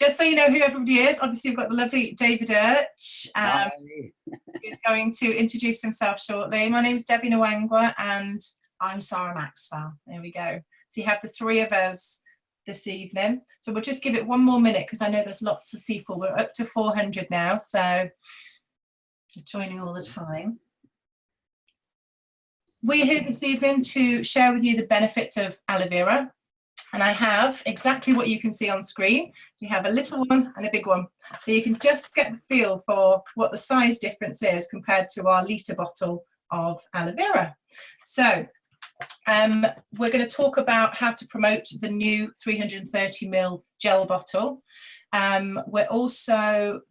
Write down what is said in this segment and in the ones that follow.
just so you know who everybody is, obviously we've got the lovely David Urch, who's going to introduce himself shortly. My name's Debbie Nwangwa and I'm Sarah Maxwell. There we go. So you have the three of us this evening. So we'll just give it one more minute because I know there's lots of people. We're up to 400 now, so joining all the time. We're here this evening to share with you the benefits of aloe vera. And I have exactly what you can see on screen. You have a little one and a big one. So you can just get the feel for what the size difference is compared to our litre bottle of aloe vera. So we're going to talk about how to promote the new 330ml gel bottle. We're also,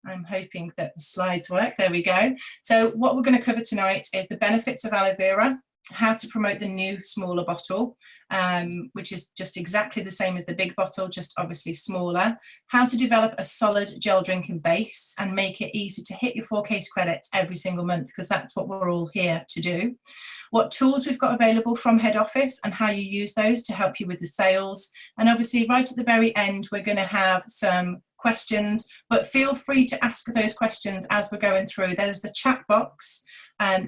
I'm hoping that the slides work. There we go. So what we're going to cover tonight is the benefits of aloe vera, how to promote the new smaller bottle, which is just exactly the same as the big bottle, just obviously smaller, how to develop a solid gel drinking base and make it easy to hit your 4 case credits every single month, because that's what we're all here to do, what tools we've got available from head office and how you use those to help you with the sales, and obviously right at the very end we're going to have some questions, but feel free to ask those questions as we're going through. There's the chat box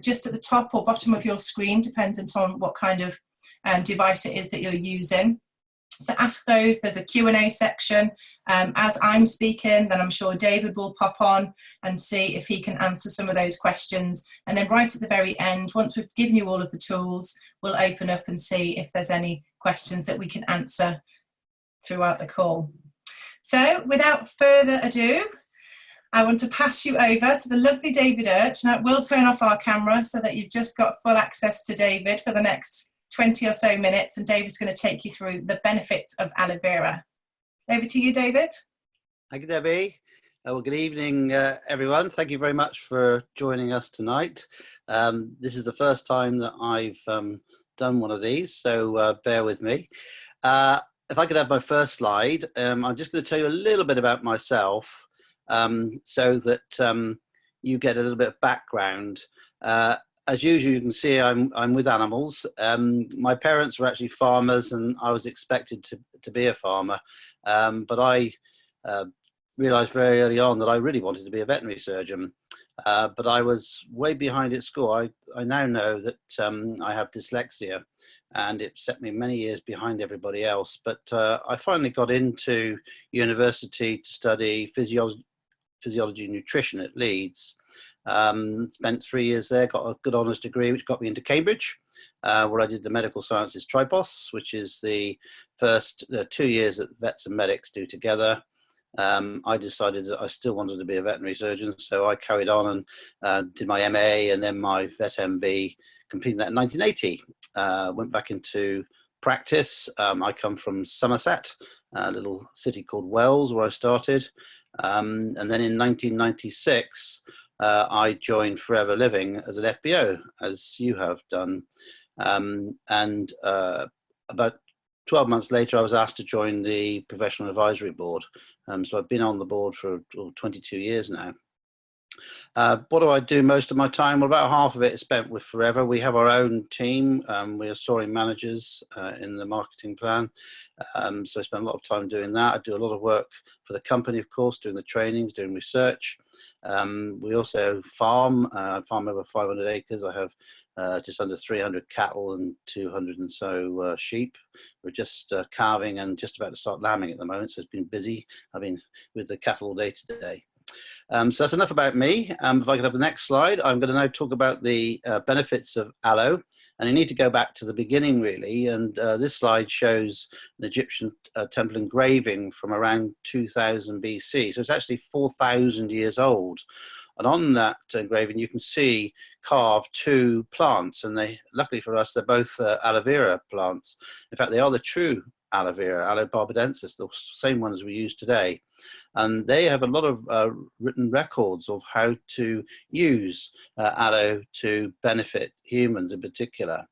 just at the top or bottom of your screen, dependent on what kind of device it is that you're using. So ask those. There's a Q&A section. As I'm speaking, then I'm sure David will pop on and see if he can answer some of those questions. And then right at the very end, once we've given you all of the tools, we'll open up and see if there's any questions that we can answer throughout the call. So without further ado, I want to pass you over to the lovely David Urch. Now we'll turn off our camera so that you've just got full access to David for the next 20 or so minutes, and David's going to take you through the benefits of aloe vera. Over to you, David. Thank you, Debbie. Well, good evening, everyone. Thank you very much for joining us tonight. This is the first time that I've done one of these, so bear with me. If I could have my first slide, I'm just going to tell you a little bit about myself so that you get a little bit of background. As usual, you can see I'm with animals. My parents were actually farmers and I was expected to be a farmer, but I realised very early on that I really wanted to be a veterinary surgeon. But I was way behind at school. I now know that I have dyslexia, and it set me many years behind everybody else. But I finally got into university to study physiology and nutrition at Leeds. Spent 3 years there, got a good honours degree, which got me into Cambridge, where I did the medical sciences tripos, which is the first 2 years that vets and medics do together. I decided that I still wanted to be a veterinary surgeon, so I carried on and did my MA and then my Vet MB, completing that in 1980. Went back into practice. I come from Somerset, a little city called Wells, where I started. And then in 1996, I joined Forever Living as an FBO, as you have done. And about 12 months later, I was asked to join the Professional Advisory Board. So I've been on the board for 22 years now. What do I do most of my time? Well, about half of it is spent with Forever. We have our own team. We are soaring managers in the marketing plan. So I spend a lot of time doing that. I do a lot of work for the company, of course, doing the trainings, doing research. We also farm. I farm over 500 acres. I have just under 300 cattle and 200 and so sheep. We're just calving and just about to start lambing at the moment, so it's been busy. I've been with the cattle all day today. So that's enough about me. If I could have the next slide, I'm going to now talk about the benefits of aloe. And you need to go back to the beginning, really. And this slide shows an Egyptian temple engraving from around 2000 BC. So it's actually 4,000 years old. And on that engraving, you can see carved 2 plants. And they, luckily for us, they're both aloe vera plants. In fact, they are the true aloe vera, Aloe barbadensis, the same ones we use today. And they have a lot of written records of how to use aloe to benefit humans in particular.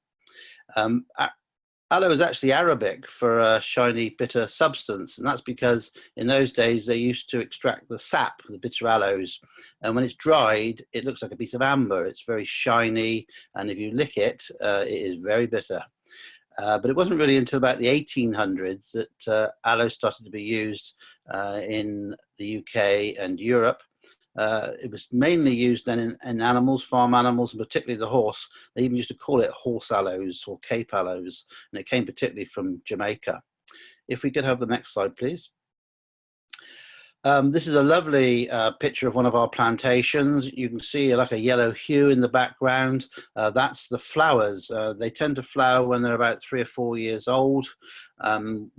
Aloe is actually Arabic for a shiny, bitter substance, and that's because in those days they used to extract the sap, the bitter aloes, and when it's dried, it looks like a piece of amber. It's very shiny, and if you lick it, it is very bitter. But it wasn't really until about the 1800s that aloe started to be used in the UK and Europe. It was mainly used then in animals, farm animals, and particularly the horse. They even used to call it horse aloes or Cape aloes, and it came particularly from Jamaica. If we could have the next slide, please. This is a lovely picture of one of our plantations. You can see like a yellow hue in the background. That's the flowers. They tend to flower when they're about 3 or 4 years old.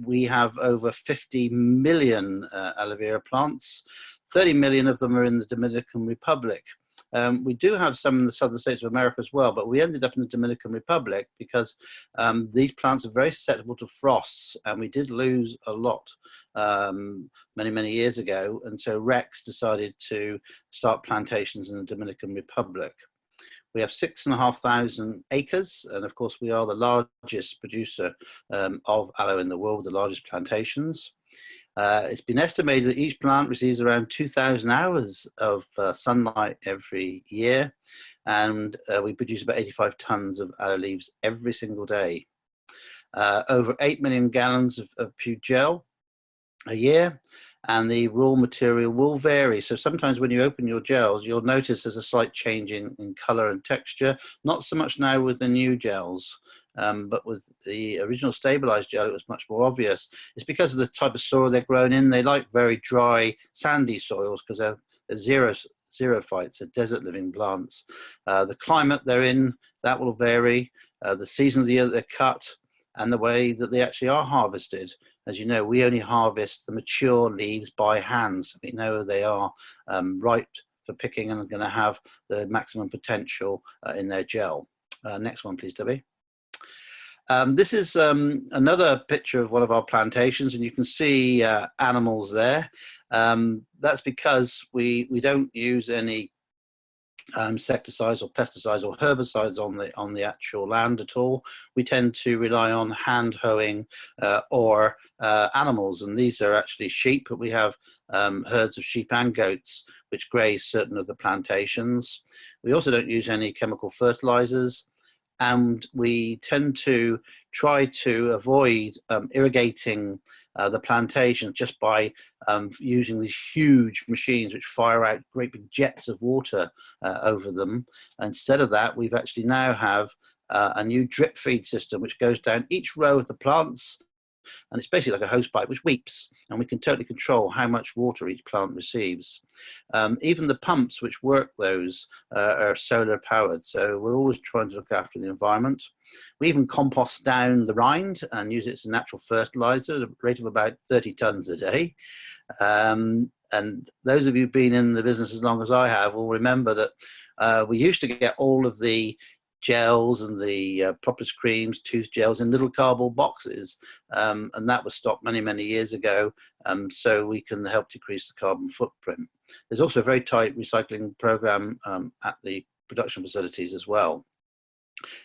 We have over 50 million aloe vera plants. 30 million of them are in the Dominican Republic. We do have some in the southern states of America as well, but we ended up in the Dominican Republic because these plants are very susceptible to frosts, and we did lose a lot many years ago, and so Rex decided to start plantations in the Dominican Republic. We have 6,500 acres, and of course we are the largest producer of aloe in the world, the largest plantations. It's been estimated that each plant receives around 2,000 hours of sunlight every year, and we produce about 85 tons of aloe leaves every single day. Over 8 million gallons of pure gel a year, and the raw material will vary. So sometimes when you open your gels, you'll notice there's a slight change in color and texture. Not so much now with the new gels. But with the original stabilized gel, it was much more obvious. It's because of the type of soil they're grown in. They like very dry, sandy soils because they're xerophytes, they're desert living plants. The climate they're in, that will vary. The season of the year that they're cut, and the way that they actually are harvested. As you know, we only harvest the mature leaves by hand. So we know they are ripe for picking and are going to have the maximum potential in their gel. Next one, please, Debbie. This is another picture of one of our plantations, and you can see animals there. That's because we don't use any insecticides or pesticides or herbicides on the actual land at all. We tend to rely on hand hoeing or animals, and these are actually sheep. We have herds of sheep and goats which graze certain of the plantations. We also don't use any chemical fertilizers, and we tend to try to avoid irrigating the plantation just by using these huge machines which fire out great big jets of water over them. Instead of that, we've actually now have a new drip feed system which goes down each row of the plants, and it's basically like a hose pipe which weeps, and we can totally control how much water each plant receives. Even the pumps which work those are solar powered, so we're always trying to look after the environment. We even compost down the rind and use it as a natural fertilizer at a rate of about 30 tons a day. And those of you who've been in the business as long as I have will remember that we used to get all of the gels and the propolis creams, tooth gels in little cardboard boxes, and that was stopped many years ago, so we can help decrease the carbon footprint. There's also a very tight recycling program at the production facilities as well.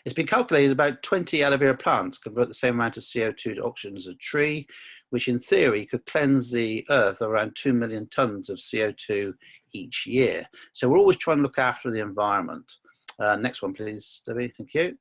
It's been calculated about 20 aloe vera plants convert the same amount of CO2 to oxygen as a tree, which in theory could cleanse the earth around 2 million tons of CO2 each year. So we're always trying to look after the environment. Next one, please, Debbie. Thank you.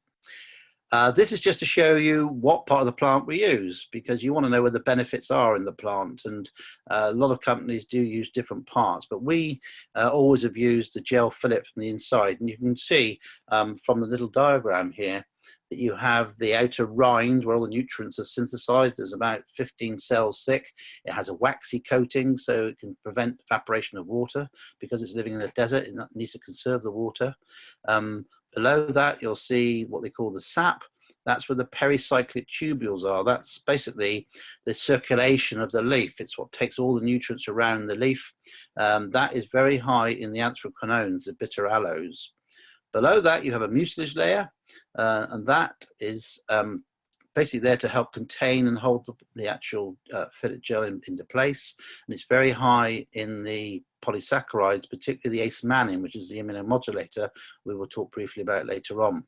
This is just to show you what part of the plant we use, because you want to know where the benefits are in the plant, and a lot of companies do use different parts, but we always have used the gel fillet from the inside, and you can see from the little diagram here that you have the outer rind where all the nutrients are synthesized. There's about 15 cells thick. It has a waxy coating so it can prevent evaporation of water because it's living in a desert. It needs to conserve the water. Below that, you'll see what they call the sap. That's where the pericyclic tubules are. That's basically the circulation of the leaf. It's what takes all the nutrients around the leaf. That is very high in the anthraquinones, the bitter aloes. Below that, you have a mucilage layer, and that is basically there to help contain and hold the actual fillet gel into place. And it's very high in the polysaccharides, particularly the ace-mannan, which is the immunomodulator we will talk briefly about later on.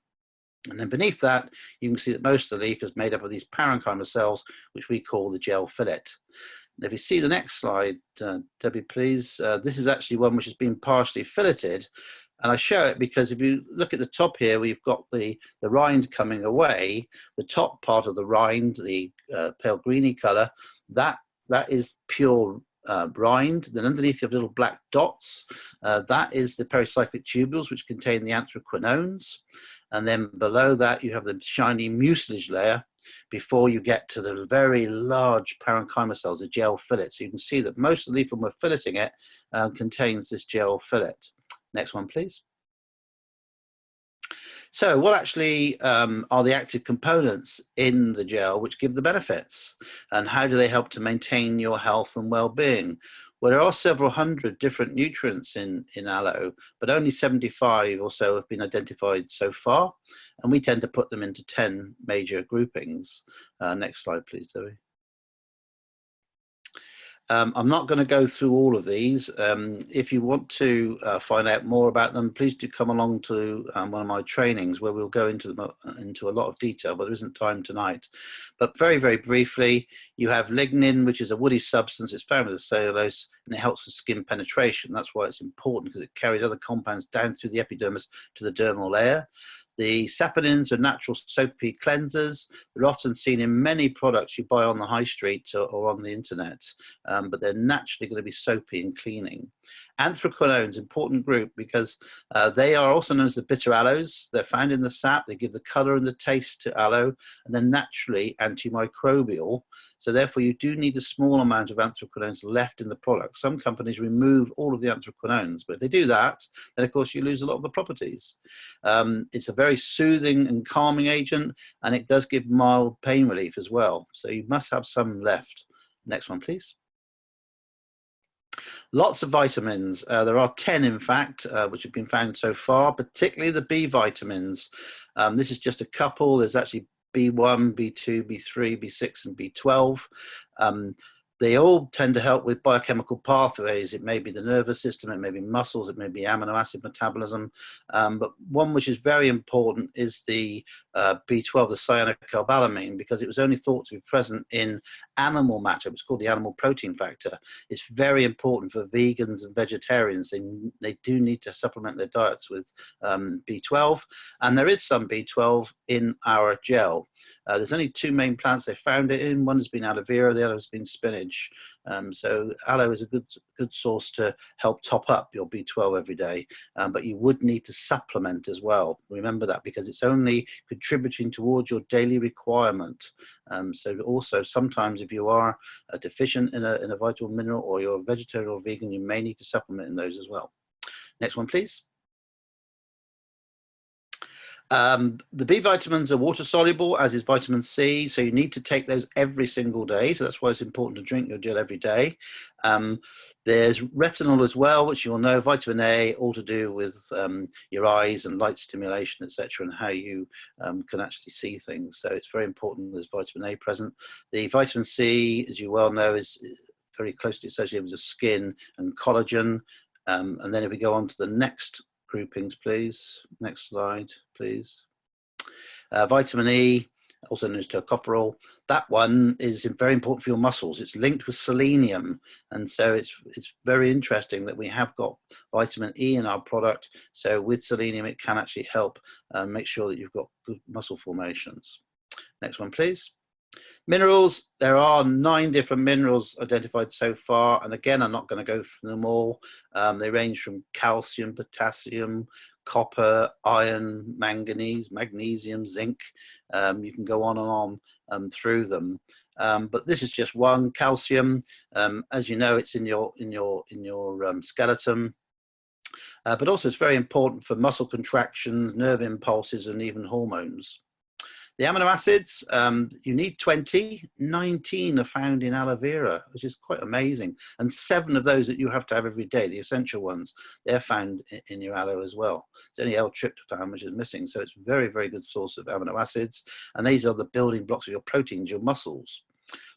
And then beneath that, you can see that most of the leaf is made up of these parenchyma cells, which we call the gel fillet. And if you see the next slide, Debbie, please, this is actually one which has been partially filleted. And I show it because if you look at the top here, we've got the rind coming away. The top part of the rind, the pale greeny color, that is pure rind. Then underneath you have little black dots. That is the pericyclic tubules, which contain the anthraquinones. And then below that, you have the shiny mucilage layer before you get to the very large parenchyma cells, the gel fillet. So you can see that most of the leaf, when we're filleting it, contains this gel fillet. Next one, please. So what actually are the active components in the gel which give the benefits, and how do they help to maintain your health and well-being? Well, there are several hundred different nutrients in aloe, but only 75 or so have been identified so far, and we tend to put them into 10 major groupings. Next slide, please, Debbie. I'm not going to go through all of these. If you want to find out more about them, please do come along to one of my trainings where we'll go into them into a lot of detail, but there isn't time tonight. But very, very briefly, you have lignin, which is a woody substance. It's found with the cellulose, and it helps with skin penetration. That's why it's important, because it carries other compounds down through the epidermis to the dermal layer. The saponins are natural soapy cleansers. They're often seen in many products you buy on the high street or on the internet, but they're naturally going to be soapy and cleaning. Anthraquinones, important group, because they are also known as the bitter aloes. They're found in the sap. They give the color and the taste to aloe, and they're naturally antimicrobial. So therefore, you do need a small amount of anthraquinones left in the product. Some companies remove all of the anthraquinones, but if they do that, then of course you lose a lot of the properties. It's a very soothing and calming agent, and it does give mild pain relief as well. So you must have some left. Next one, please. Lots of vitamins. There are 10, in fact, which have been found so far, particularly the B vitamins. This is just a couple. There's actually B1, B2, B3, B6, and B12. They all tend to help with biochemical pathways. It may be the nervous system, it may be muscles, it may be amino acid metabolism. But one which is very important is the B12, the cyanocobalamin, because it was only thought to be present in animal matter. It's called the animal protein factor. It's very important for vegans and vegetarians. They do need to supplement their diets with B12. And there is some B12 in our gel. There's only two main plants they found it in. One has been aloe vera, the other has been spinach. So aloe is a good source to help top up your B12 every day, but you would need to supplement as well. Remember that, because it's only contributing towards your daily requirement. So also sometimes if you are deficient in a vitamin mineral, or you're a vegetarian or vegan, you may need to supplement in those as well. Next one, please. The B vitamins are water soluble, as is vitamin C, so you need to take those every single day. So that's why it's important to drink your gel every day. There's retinol as well, which you'll know, vitamin A, all to do with your eyes and light stimulation, etc., and how you can actually see things. So it's very important there's vitamin A present. The vitamin C, as you well know, is very closely associated with the skin and collagen. And then if we go on to the next groupings, please. Next slide, please. Vitamin E, also known as tocopherol. That one is very important for your muscles. It's linked with selenium, and so it's very interesting that we have got vitamin E in our product. So with selenium, it can actually help make sure that you've got good muscle formations. Next one, please. Minerals, there are 9 different minerals identified so far, and again, I'm not going to go through them all. They range from calcium, potassium, copper, iron, manganese, magnesium, zinc. You can go on and on through them. But this is just one. Calcium, as you know, it's in your skeleton. But also it's very important for muscle contractions, nerve impulses, and even hormones. The amino acids, you need 20, 19 are found in aloe vera, which is quite amazing. And 7 of those that you have to have every day, the essential ones, they're found in your aloe as well. It's only L-tryptophan, which is missing. So it's a very, very good source of amino acids. And these are the building blocks of your proteins, your muscles.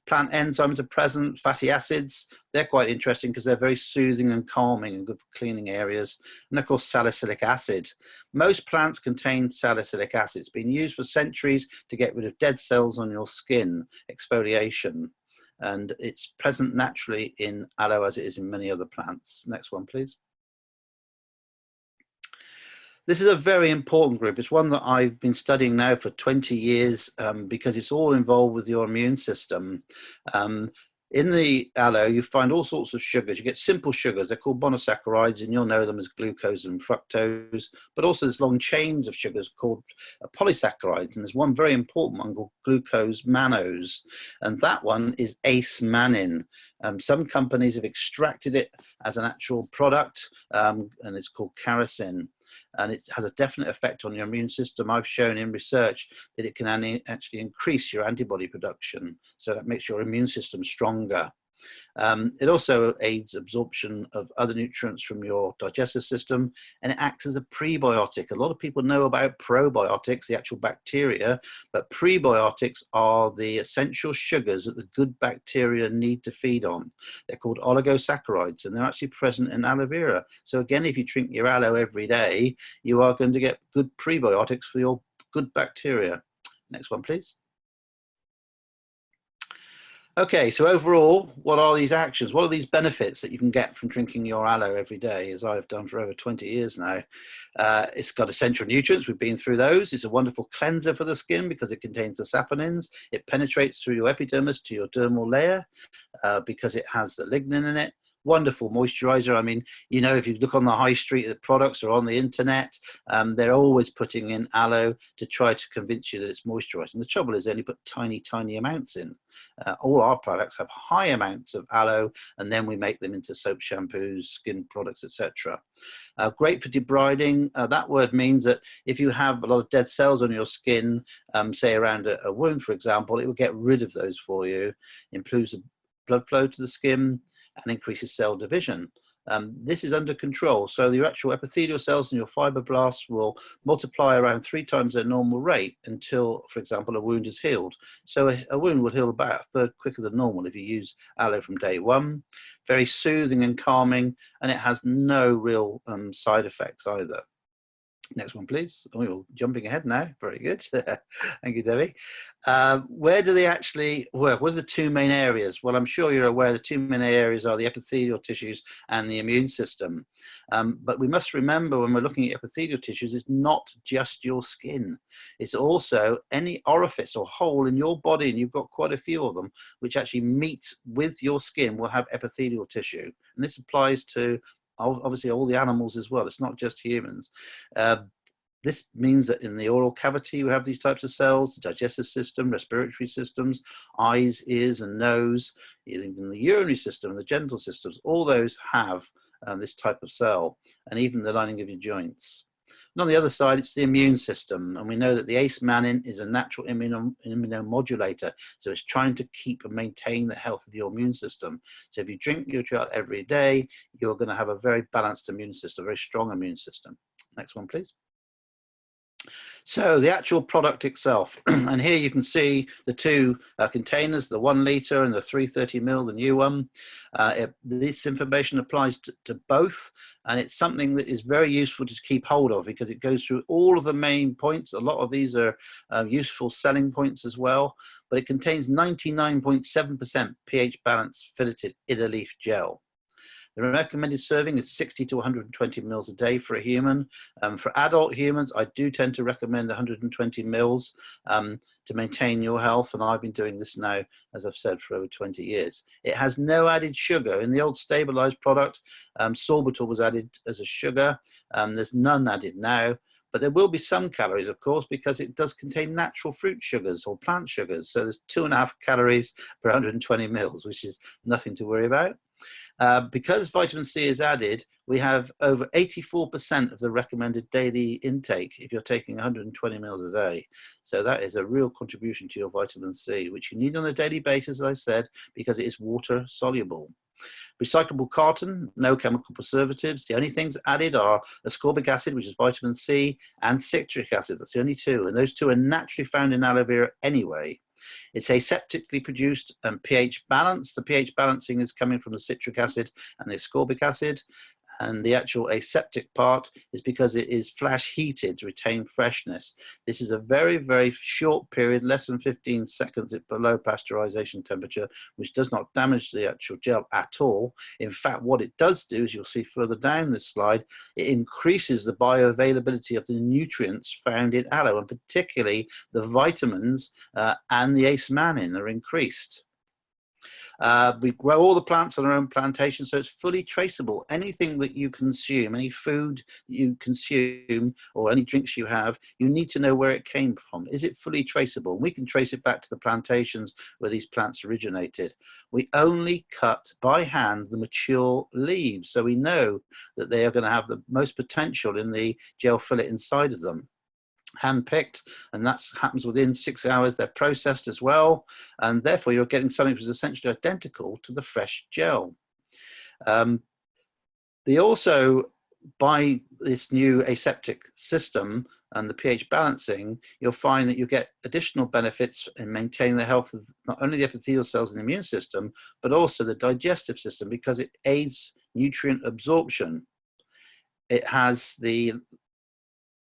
Plant enzymes are present, fatty acids. They're quite interesting because they're very soothing and calming and good for cleaning areas. And of course, salicylic acid. Most plants contain salicylic acid. It's been used for centuries to get rid of dead cells on your skin, exfoliation. And it's present naturally in aloe as it is in many other plants. Next one, please. This is a very important group. It's one that I've been studying now for 20 years because it's all involved with your immune system. In the aloe, you find all sorts of sugars. You get simple sugars. They're called monosaccharides, and you'll know them as glucose and fructose. But also there's long chains of sugars called polysaccharides. And there's one very important one called glucose mannose. And that one is ace-mannin. Some companies have extracted it as an actual product, and it's called carosin. And it has a definite effect on your immune system. I've shown in research that it can actually increase your antibody production. So that makes your immune system stronger. It also aids absorption of other nutrients from your digestive system, and it acts as a prebiotic. A lot of people know about probiotics, the actual bacteria, but prebiotics are the essential sugars that the good bacteria need to feed on. They're called oligosaccharides, and they're actually present in aloe vera. So again, if you drink your aloe every day, you are going to get good prebiotics for your good bacteria. Next one, please. Okay, so overall, what are these actions? What are these benefits that you can get from drinking your aloe every day, as I've done for over 20 years now? It's got essential nutrients. We've been through those. It's a wonderful cleanser for the skin because it contains the saponins. It penetrates through your epidermis to your dermal layer because it has the lignin in it. Wonderful moisturizer. I mean, you know, if you look on the high street at products or on the internet, they're always putting in aloe to try to convince you that it's moisturizing. The trouble is they only put tiny amounts in. All our products have high amounts of aloe, and then we make them into soap, shampoos, skin products, etc. Great for debriding. That word means that if you have a lot of dead cells on your skin, say around a wound, for example, it will get rid of those for you, improves the blood flow to the skin, and increases cell division. This is under control. So your actual epithelial cells and your fibroblasts will multiply around 3 times their normal rate until, for example, a wound is healed. So a wound will heal about a third quicker than normal if you use aloe from day one. Very soothing and calming, and it has no real side effects either. Next one, please. Oh, you're jumping ahead now. Very good. Thank you, Debbie. Where do they actually work? What are the 2 main areas? Well, I'm sure you're aware the 2 main areas are the epithelial tissues and the immune system. But we must remember when we're looking at epithelial tissues, it's not just your skin. It's also any orifice or hole in your body, and you've got quite a few of them, which actually meet with your skin will have epithelial tissue. And this applies to obviously all the animals as well. It's not just humans. This means that in the oral cavity, we have these types of cells, the digestive system, respiratory systems, eyes, ears, and nose, even the urinary system and the genital systems, all those have this type of cell, and even the lining of your joints. And on the other side, it's the immune system. And we know that the ace-mannin is a natural immunomodulator. So it's trying to keep and maintain the health of your immune system. So if you drink your drug every day, you're going to have a very balanced immune system, a very strong immune system. Next one, please. So the actual product itself, and here you can see the 2 containers, the 1 litre and the 330 ml, the new one. This information applies to both, and it's something that is very useful to keep hold of because it goes through all of the main points. A lot of these are useful selling points as well, but it contains 99.7% pH balanced filleted inner leaf gel. The recommended serving is 60 to 120 mils a day for a human. For adult humans, I do tend to recommend 120 mils to maintain your health, and I've been doing this now, as I've said, for over 20 years. It has no added sugar. In the old stabilized product, sorbitol was added as a sugar. There's none added now. But there will be some calories, of course, because it does contain natural fruit sugars or plant sugars. So there's 2.5 calories per 120 mils, which is nothing to worry about. Because vitamin C is added, we have over 84% of the recommended daily intake if you're taking 120 mils a day. So that is a real contribution to your vitamin C, which you need on a daily basis, as I said, because it is water soluble. Recyclable carton, no chemical preservatives. The only things added are ascorbic acid, which is vitamin C, and citric acid. That's the only 2. And those 2 are naturally found in aloe vera anyway. It's aseptically produced and pH balanced. The pH balancing is coming from the citric acid and the ascorbic acid. and the actual aseptic part is because it is flash heated to retain freshness. This is a very, very short period, less than 15 seconds at below pasteurization temperature, which does not damage the actual gel at all. In fact, what it does do, as you'll see further down this slide, it increases the bioavailability of the nutrients found in aloe, and particularly the vitamins and the ace-mannin are increased. We grow all the plants on our own plantation, so it's fully traceable. Anything that you consume, any food that you consume, or any drinks you have, you need to know where it came from. Is it fully traceable? We can trace it back to the plantations where these plants originated. We only cut by hand the mature leaves, so we know that they are going to have the most potential in the gel fillet inside of them. Hand-picked, and that happens within 6 hours. They're processed as well, and therefore you're getting something which is essentially identical to the fresh gel. They also, by this new aseptic system and the pH balancing, you'll find that you get additional benefits in maintaining the health of not only the epithelial cells in the immune system, but also the digestive system, because it aids nutrient absorption. It has the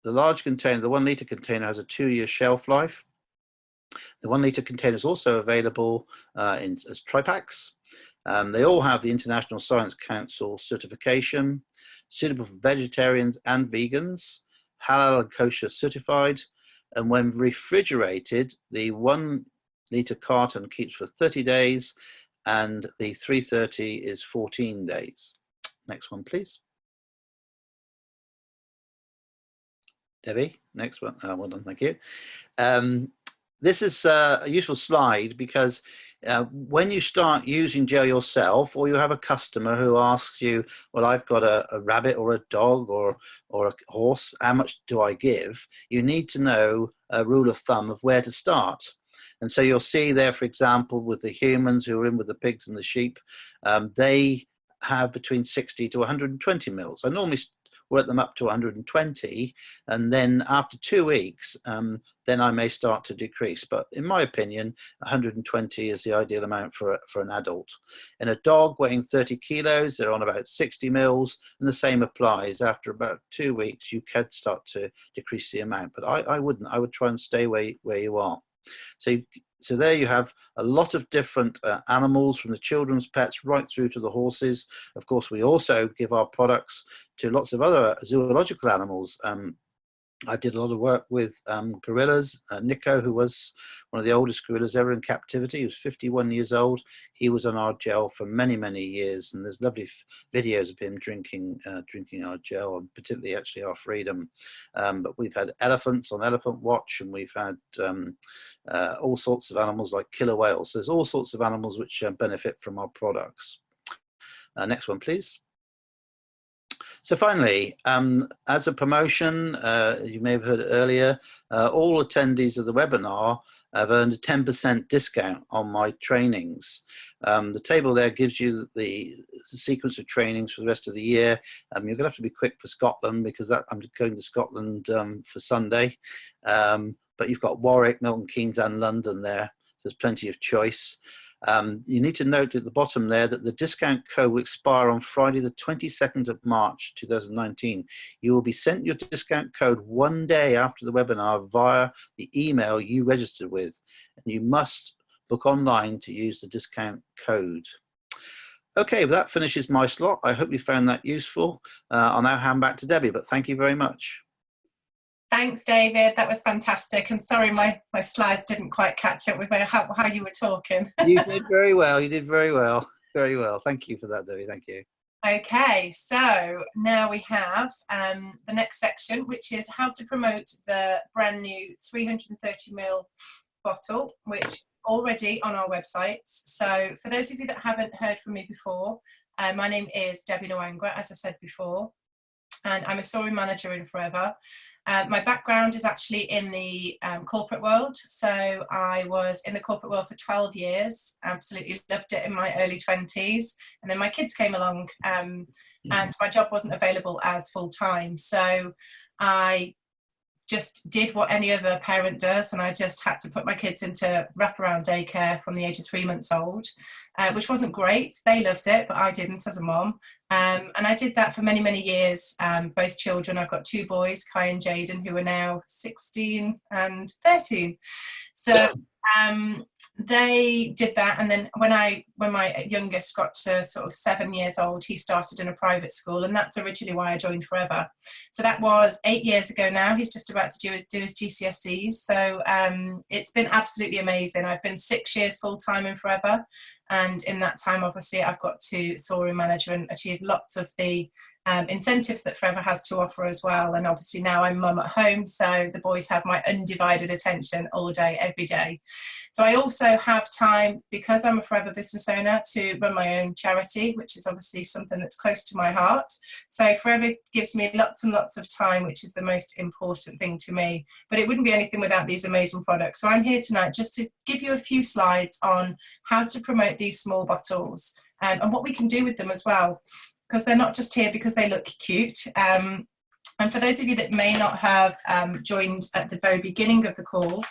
large container, the 1 litre container, has a 2-year shelf life. The 1 litre container is also available as tripacks. They all have the International Science Council certification, suitable for vegetarians and vegans, halal and kosher certified, and when refrigerated, the 1 litre carton keeps for 30 days, and the 330 is 14 days. Next one, please. Debbie, next one. Well done, thank you. This is a useful slide because when you start using gel yourself, or you have a customer who asks you, well, I've got a rabbit or a dog or a horse, how much do I give? You need to know a rule of thumb of where to start. And so you'll see there, for example, with the humans who are in with the pigs and the sheep, they have between 60 to 120 mils. I normally work them up to 120, and then after 2 weeks, then I may start to decrease. But in my opinion, 120 is the ideal amount for an adult. In a dog weighing 30 kilos, they're on about 60 mils, and the same applies. After about 2 weeks, you can start to decrease the amount, but I wouldn't. I would try and stay where you are. So there you have a lot of different animals, from the children's pets right through to the horses. Of course, we also give our products to lots of other zoological animals. I did a lot of work with gorillas. Nico, who was one of the oldest gorillas ever in captivity, he was 51 years old. He was on our gel for many, many years, and there's lovely videos of him drinking our gel, and particularly actually our freedom. But we've had elephants on Elephant Watch, and we've had all sorts of animals like killer whales. So there's all sorts of animals which benefit from our products. Next one, please. So finally, as a promotion, you may have heard earlier, all attendees of the webinar have earned a 10% discount on my trainings. The table there gives you the sequence of trainings for the rest of the year. You're going to have to be quick for Scotland, because I'm going to Scotland for Sunday. But you've got Warwick, Milton Keynes and London there, so there's plenty of choice. You need to note at the bottom there that the discount code will expire on Friday the 22nd of March 2019. You will be sent your discount code 1 day after the webinar via the email you registered with, and you must book online to use the discount code. Okay, well, that finishes my slot. I hope you found that useful. I'll now hand back to Debbie, but thank you very much. Thanks, David. That was fantastic. And sorry, my slides didn't quite catch up with how you were talking. You did very well. You did very well. Very well. Thank you for that, Debbie. Thank you. Okay, so now we have the next section, which is how to promote the brand new 330ml bottle, which is already on our websites. So for those of you that haven't heard from me before, my name is Debbie Nwangwa, as I said before, and I'm a story manager in Forever. My background is actually in the corporate world. So I was in the corporate world for 12 years, absolutely loved it in my early 20s. And then my kids came along and my job wasn't available as full-time. So I just did what any other parent does, and I just had to put my kids into wraparound daycare from the age of 3 months old, which wasn't great. They loved it, but I didn't as a mom. And I did that for many, many years. Both children, I've got 2 boys, Kai and Jaden, who are now 16 and 13. So they did that, and then when my youngest got to sort of 7 years old, he started in a private school, and that's originally why I joined Forever. So that was 8 years ago now. He's just about to do his GCSEs. So it's been absolutely amazing. I've been 6 years full time in Forever, and in that time, obviously, I've got to soar in management and achieve lots of the incentives that Forever has to offer as well. And obviously now I'm mum at home, so the boys have my undivided attention all day, every day. So I also have time, because I'm a Forever business owner, to run my own charity, which is obviously something that's close to my heart. So Forever gives me lots and lots of time, which is the most important thing to me. But it wouldn't be anything without these amazing products. So I'm here tonight just to give you a few slides on how to promote these small bottles and what we can do with them as well, because they're not just here because they look cute. And for those of you that may not have joined at the very beginning of the call,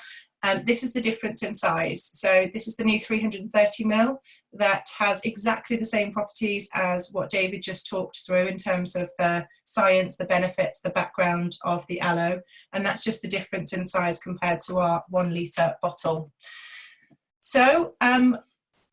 this is the difference in size. So this is the new 330ml that has exactly the same properties as what David just talked through in terms of the science, the benefits, the background of the aloe. And that's just the difference in size compared to our 1 litre bottle. So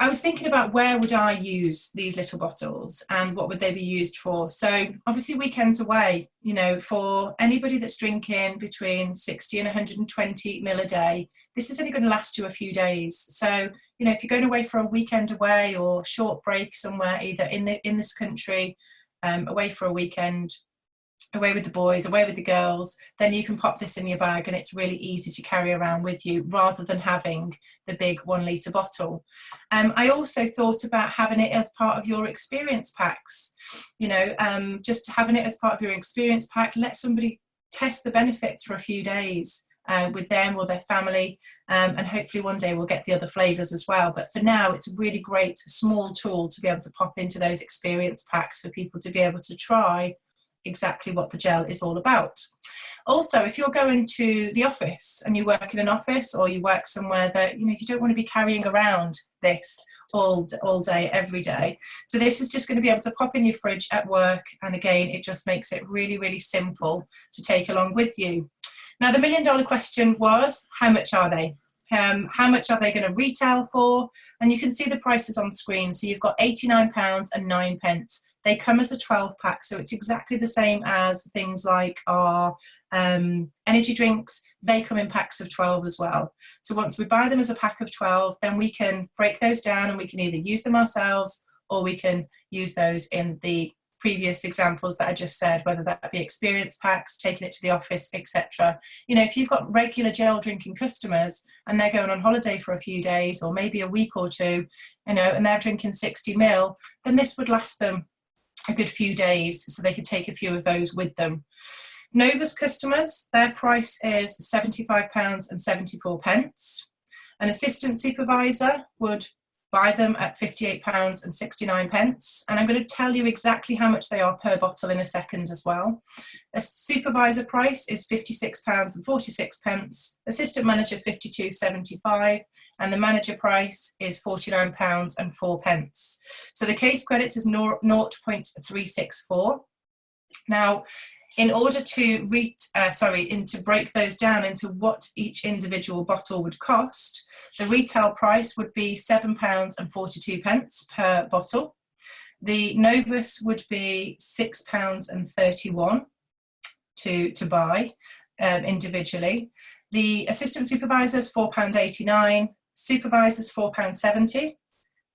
I was thinking about where would I use these little bottles and what would they be used for. So obviously weekends away, you know, for anybody that's drinking between 60 and 120 ml a day, this is only going to last you a few days. So, you know, if you're going away for a weekend away or short break somewhere, either in this country, away for a weekend, away with the boys, away with the girls, then you can pop this in your bag and it's really easy to carry around with you rather than having the big 1 litre bottle. I also thought about having it as part of your experience packs, you know, just having it as part of your experience pack. Let somebody test the benefits for a few days with them or their family, and hopefully one day we'll get the other flavours as well. But for now, it's a really great small tool to be able to pop into those experience packs for people to be able to try exactly what the gel is all about. Also, if you're going to the office and you work in an office or you work somewhere that, you know, you don't want to be carrying around this all day, every day. So this is just going to be able to pop in your fridge at work. And again, it just makes it really, really simple to take along with you. Now, the $1 million question was, how much are they? How much are they going to retail for? And you can see the prices on screen. So you've got £89 and 9 pence. They come as a 12 pack, so it's exactly the same as things like our energy drinks. They come in packs of 12 as well. So once we buy them as a pack of 12, then we can break those down and we can either use them ourselves or we can use those in the previous examples that I just said, whether that be experience packs, taking it to the office, etc. You know, if you've got regular gel drinking customers and they're going on holiday for a few days or maybe a week or two, you know, and they're drinking 60 ml, then this would last them a good few days, so they could take a few of those with them. Novus customers, their price is £75 and 74 pence. An assistant supervisor would buy them at £58 and 69 pence. And I'm going to tell you exactly how much they are per bottle in a second as well. A supervisor price is £56 and 46 pence. Assistant manager £52.75. And the manager price is £49 and 4 pence. So the case credits is 0.364. Now, in order to break those down into what each individual bottle would cost, the retail price would be £7 and 42 pence per bottle. The Novus would be £6 and 31 to buy individually. The assistant supervisor is £4.89. Supervisors £4.70,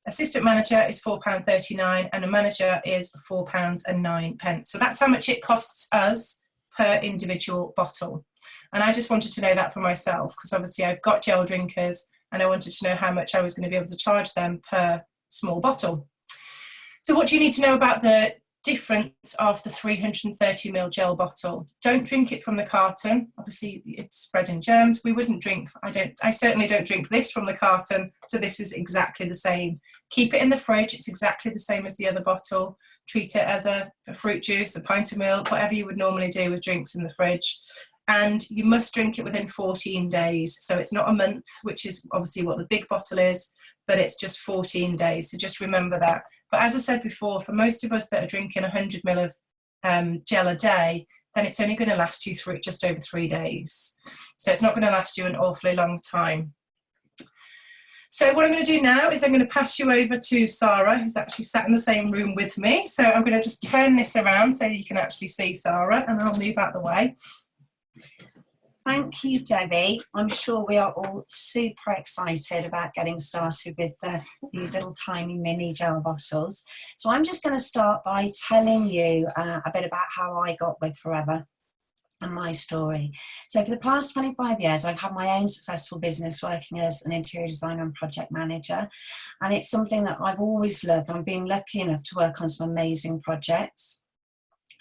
assistant manager is £4.39, and a manager is £4 and 9 pence. So that's how much it costs us per individual bottle. And I just wanted to know that for myself, because obviously I've got gel drinkers and I wanted to know how much I was going to be able to charge them per small bottle. So what do you need to know about the difference of the 330ml gel bottle? Don't drink it from the carton. Obviously it's spreading germs. I certainly don't drink this from the carton. So this is exactly the same. Keep it in the fridge. It's exactly the same as the other bottle. Treat it as a fruit juice, a pint of milk, whatever you would normally do with drinks in the fridge. and you must drink it within 14 days. So it's not a month, which is obviously what the big bottle is, but it's just 14 days. So just remember that. But as I said before, for most of us that are drinking 100 ml of gel a day, then it's only going to last you through just over 3 days. So it's not going to last you an awfully long time. So what I'm going to do now is I'm going to pass you over to Sarah, who's actually sat in the same room with me. So I'm going to just turn this around so you can actually see Sarah, and I'll move out the way. Thank you, Debbie. I'm sure we are all super excited about getting started with these little tiny mini gel bottles. So I'm just going to start by telling you a bit about how I got with Forever and my story. So for the past 25 years, I've had my own successful business working as an interior designer and project manager. And it's something that I've always loved. I've been lucky enough to work on some amazing projects.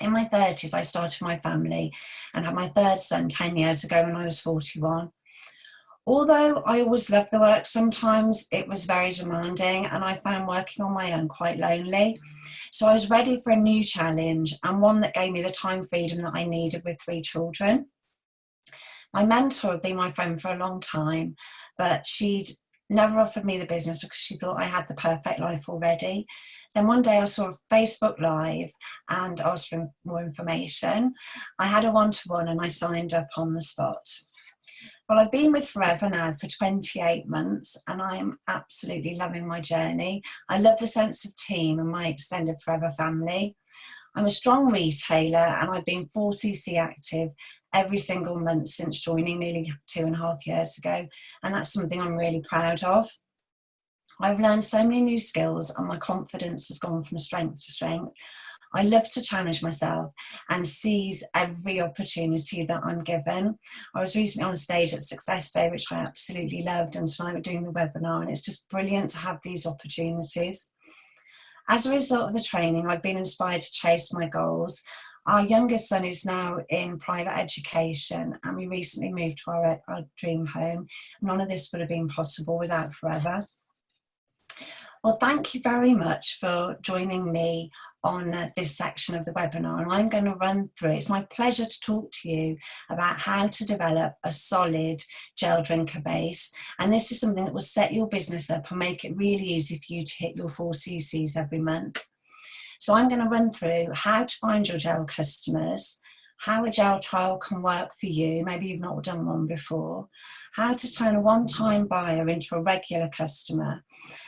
In my 30s, I started my family and had my third son 10 years ago when I was 41. Although I always loved the work, sometimes it was very demanding and I found working on my own quite lonely. So I was ready for a new challenge and one that gave me the time freedom that I needed with 3 children. My mentor had been my friend for a long time, but she'd never offered me the business because she thought I had the perfect life already. Then one day I saw a Facebook Live and asked for more information. I had a one-to-one and I signed up on the spot. Well, I've been with Forever now for 28 months and I am absolutely loving my journey. I love the sense of team and my extended Forever family. I'm a strong retailer and I've been 4cc active every single month since joining nearly 2.5 years ago, and that's something I'm really proud of. I've learned so many new skills and my confidence has gone from strength to strength. I love to challenge myself and seize every opportunity that I'm given. I was recently on stage at Success Day, which I absolutely loved, and tonight we're doing the webinar, and it's just brilliant to have these opportunities. As a result of the training, I've been inspired to chase my goals. Our youngest son is now in private education and we recently moved to our dream home. None of this would have been possible without Forever. Well, thank you very much for joining me on this section of the webinar, and I'm going to run through. It's my pleasure to talk to you about how to develop a solid gel drinker base, and this is something that will set your business up and make it really easy for you to hit your 4ccs every month. So I'm going to run through how to find your gel customers, how a gel trial can work for you, maybe you've not done one before, how to turn a one-time buyer into a regular customer,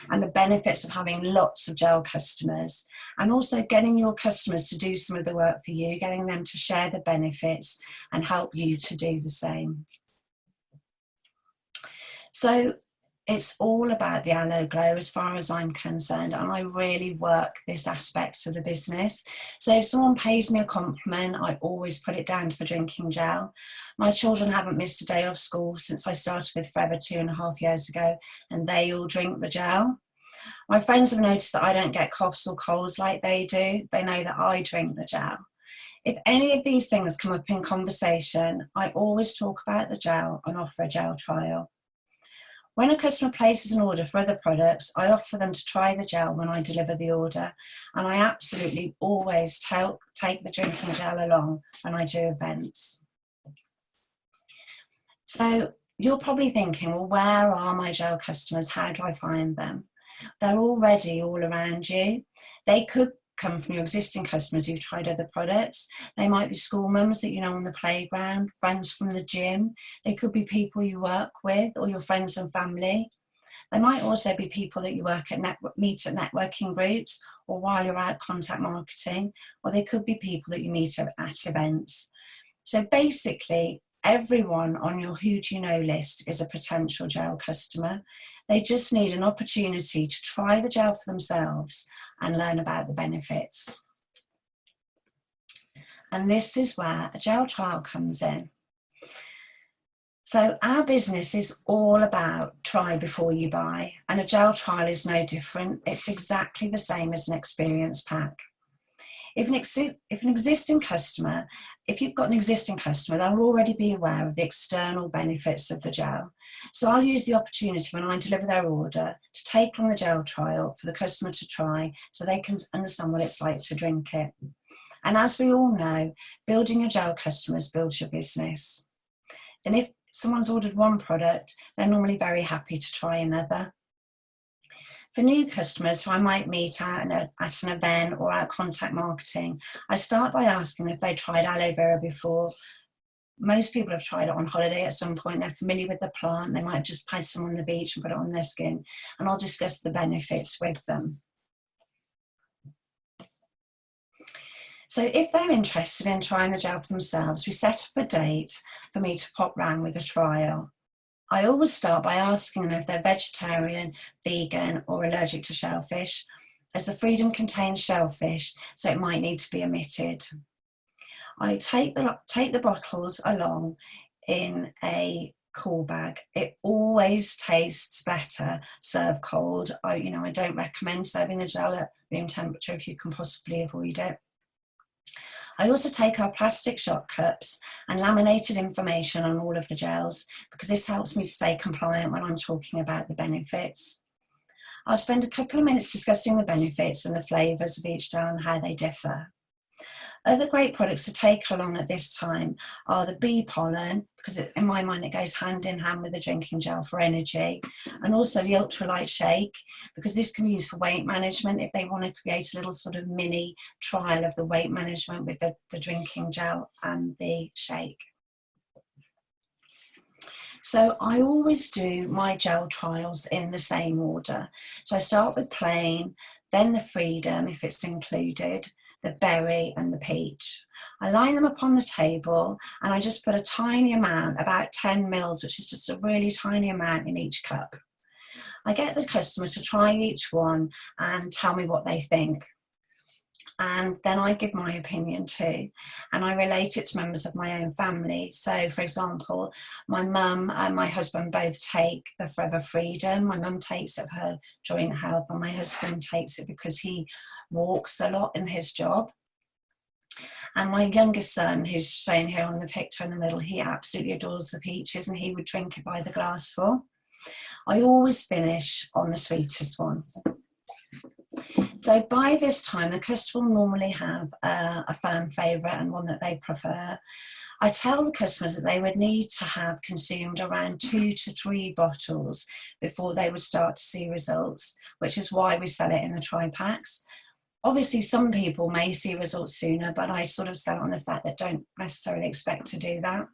and the benefits of having lots of gel customers, and also getting your customers to do some of the work for you, getting them to share the benefits and help you to do the same. So it's all about the Aloe Glow as far as I'm concerned, and I really work this aspect of the business. So if someone pays me a compliment, I always put it down for drinking gel. My children haven't missed a day off school since I started with Forever 2.5 years ago, and they all drink the gel. My friends have noticed that I don't get coughs or colds like they do. They know that I drink the gel. If any of these things come up in conversation, I always talk about the gel and offer a gel trial. When a customer places an order for other products, I offer them to try the gel when I deliver the order, and I absolutely always take the drinking gel along when I do events. So you're probably thinking, well, where are my gel customers? How do I find them? They're already all around you. They could come from your existing customers who've tried other products. They might be school mums that you know on the playground, friends from the gym. They could be people you work with or your friends and family. They might also be people that you meet at networking groups or while you're out contact marketing, or they could be people that you meet at events. So basically, everyone on your who do you know list is a potential gel customer. They just need an opportunity to try the gel for themselves and learn about the benefits. And this is where a gel trial comes in. So our business is all about try before you buy, and a gel trial is no different. It's exactly the same as an experience pack. If you've got an existing customer, they'll already be aware of the external benefits of the gel. So I'll use the opportunity when I deliver their order to take on the gel trial for the customer to try so they can understand what it's like to drink it. And as we all know, building your gel customers builds your business. And if someone's ordered one product, they're normally very happy to try another. For new customers who I might meet at an event or at contact marketing, I start by asking if they tried aloe vera before. Most people have tried it on holiday at some point. They're familiar with the plant. They might have just had some on the beach and put it on their skin. And I'll discuss the benefits with them. So if they're interested in trying the gel for themselves, we set up a date for me to pop round with a trial. I always start by asking them if they're vegetarian, vegan, or allergic to shellfish, as the Freedom contains shellfish, so it might need to be omitted. I take the bottles along in a cool bag. It always tastes better served cold. I don't recommend serving the gel at room temperature if you can possibly avoid it. I also take our plastic shot cups and laminated information on all of the gels, because this helps me stay compliant when I'm talking about the benefits. I'll spend a couple of minutes discussing the benefits and the flavours of each gel and how they differ. Other great products to take along at this time are the bee pollen, because in my mind it goes hand in hand with the drinking gel for energy, and also the ultralight shake, because this can be used for weight management if they want to create a little sort of mini trial of the weight management with the drinking gel and the shake. So I always do my gel trials in the same order. So I start with plain, then the Freedom if it's included, the berry and the peach. I line them up on the table and I just put a tiny amount, about 10 mils, which is just a really tiny amount in each cup. I get the customer to try each one and tell me what they think. And then I give my opinion too, and I relate it to members of my own family. So for example, my mum and my husband both take the Forever Freedom. My mum takes it for her joint health, and my husband takes it because he walks a lot in his job. And my youngest son, who's shown here on the picture in the middle, he absolutely adores the peaches and he would drink it by the glassful. I always finish on the sweetest one. So by this time, the customer will normally have a firm favourite and one that they prefer. I tell the customers that they would need to have consumed around 2 to 3 bottles before they would start to see results, which is why we sell it in the tri-packs. Obviously, some people may see results sooner, but I sort of sell on the fact that don't necessarily expect to do that.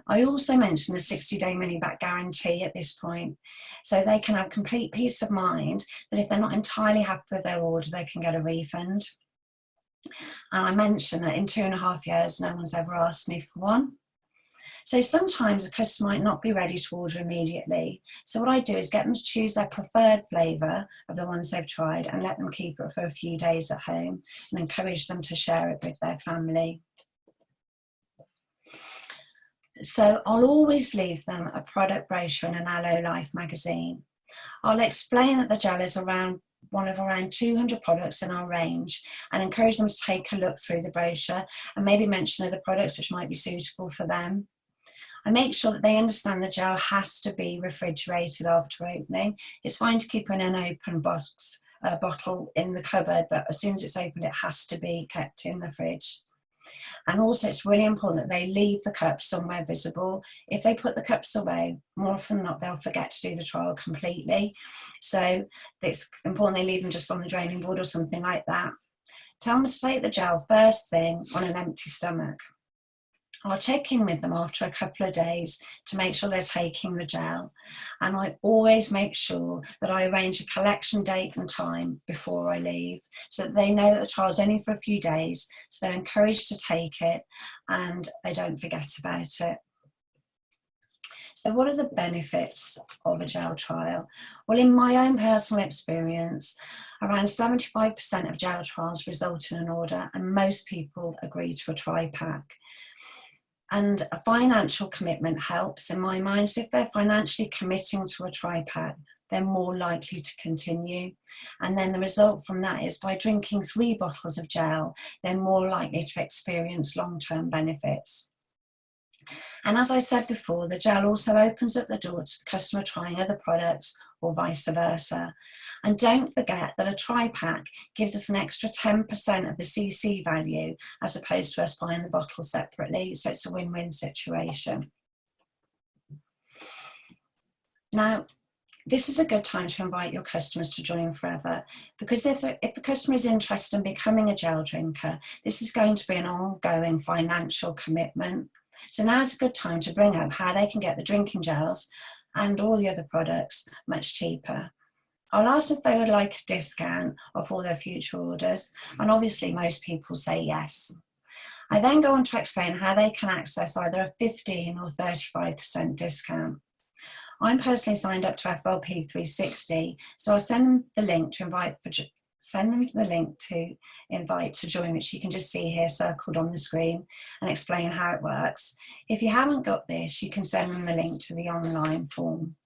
I also mentioned the 60-day money-back guarantee at this point, so they can have complete peace of mind that if they're not entirely happy with their order, they can get a refund. And I mentioned that in 2.5 years, no one's ever asked me for one. So sometimes a customer might not be ready to order immediately. So what I do is get them to choose their preferred flavour of the ones they've tried and let them keep it for a few days at home and encourage them to share it with their family. So I'll always leave them a product brochure and an Aloe Life magazine. I'll explain that the gel is one of around 200 products in our range and encourage them to take a look through the brochure and maybe mention other products which might be suitable for them. I make sure that they understand the gel has to be refrigerated after opening. It's fine to keep in an open bottle in the cupboard, but as soon as it's opened, it has to be kept in the fridge. And also it's really important that they leave the cups somewhere visible. If they put the cups away, more often than not, they'll forget to do the trial completely. So it's important they leave them just on the draining board or something like that. Tell them to take the gel first thing on an empty stomach. I'll check in with them after a couple of days to make sure they're taking the gel. And I always make sure that I arrange a collection date and time before I leave so that they know that the trial's only for a few days, so they're encouraged to take it and they don't forget about it. So what are the benefits of a gel trial? Well, in my own personal experience, around 75% of gel trials result in an order, and most people agree to a tri-pack. And a financial commitment helps in my mind. So if they're financially committing to a tri-pack, they're more likely to continue. And then the result from that is by drinking 3 bottles of gel, they're more likely to experience long-term benefits. And as I said before, the gel also opens up the door to the customer trying other products or vice versa. And don't forget that a tri-pack gives us an extra 10% of the CC value as opposed to us buying the bottle separately. So it's a win-win situation. Now, this is a good time to invite your customers to join forever, because if the customer is interested in becoming a gel drinker, this is going to be an ongoing financial commitment. So now is a good time to bring up how they can get the drinking gels and all the other products much cheaper. I'll ask if they would like a discount off all their future orders, and obviously most people say yes. I then go on to explain how they can access either a 15 or 35% discount. I'm personally signed up to FLP 360, so I'll send them the link to invite to join, which you can just see here circled on the screen, and explain how it works. If you haven't got this, you can send them the link to the online form.